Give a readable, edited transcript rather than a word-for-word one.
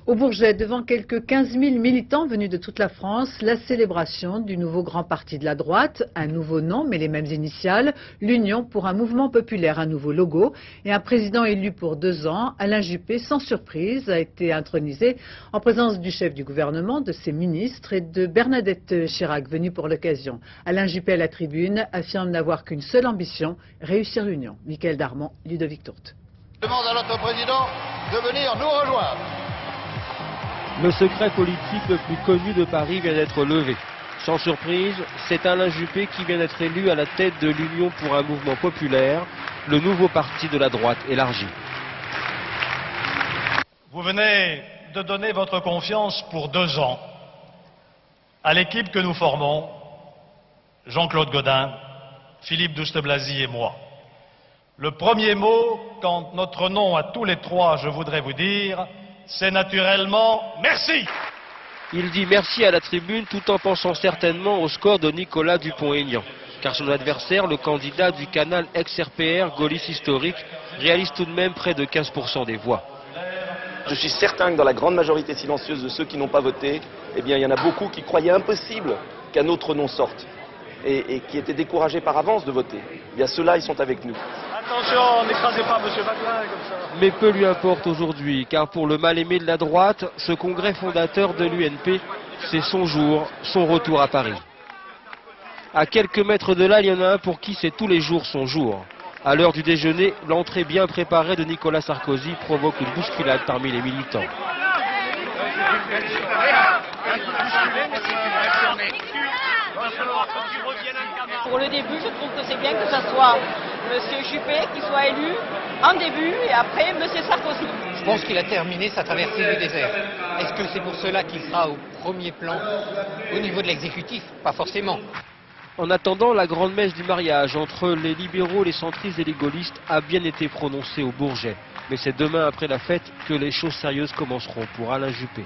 Au Bourget, devant quelques 15 000 militants venus de toute la France, la célébration du nouveau grand parti de la droite, un nouveau nom mais les mêmes initiales, l'Union pour un mouvement populaire, un nouveau logo et un président élu pour 2 ans. Alain Juppé, sans surprise, a été intronisé en présence du chef du gouvernement, de ses ministres et de Bernadette Chirac, venue pour l'occasion. Alain Juppé à la tribune affirme n'avoir qu'une seule ambition, réussir l'Union. Michael Darmon, Ludovic Tourte. Je demande à notre président de venir nous rejoindre. Le secret politique le plus connu de Paris vient d'être levé. Sans surprise, c'est Alain Juppé qui vient d'être élu à la tête de l'Union pour un mouvement populaire, le nouveau parti de la droite élargie. Vous venez de donner votre confiance pour 2 ans à l'équipe que nous formons, Jean-Claude Gaudin, Philippe Douste-Blazy et moi. Le premier mot, quand notre nom à tous les 3, je voudrais vous dire, c'est naturellement merci. Il dit merci à la tribune tout en pensant certainement au score de Nicolas Dupont-Aignan, car son adversaire, le candidat du canal ex-RPR, gaulliste historique, réalise tout de même près de 15% des voix. Je suis certain que dans la grande majorité silencieuse de ceux qui n'ont pas voté, eh bien, il y en a beaucoup qui croyaient impossible qu'un autre nom sorte et qui étaient découragés par avance de voter. Eh bien, ceux-là, ils sont avec nous. Attention, n'écrasez pas M. Vaclin comme ça. Mais peu lui importe aujourd'hui, car pour le mal-aimé de la droite, ce congrès fondateur de l'UNP, c'est son jour, son retour à Paris. À quelques mètres de là, il y en a un pour qui c'est tous les jours son jour. À l'heure du déjeuner, l'entrée bien préparée de Nicolas Sarkozy provoque une bousculade parmi les militants. Pour le début, je trouve que c'est bien que ce soit M. Juppé qui soit élu en début et après M. Sarkozy. Je pense qu'il a terminé sa traversée du désert. Est-ce que c'est pour cela qu'il sera au premier plan au niveau de l'exécutif? Pas forcément. En attendant, la grande messe du mariage entre les libéraux, les centristes et les gaullistes a bien été prononcée au Bourget. Mais c'est demain après la fête que les choses sérieuses commenceront pour Alain Juppé.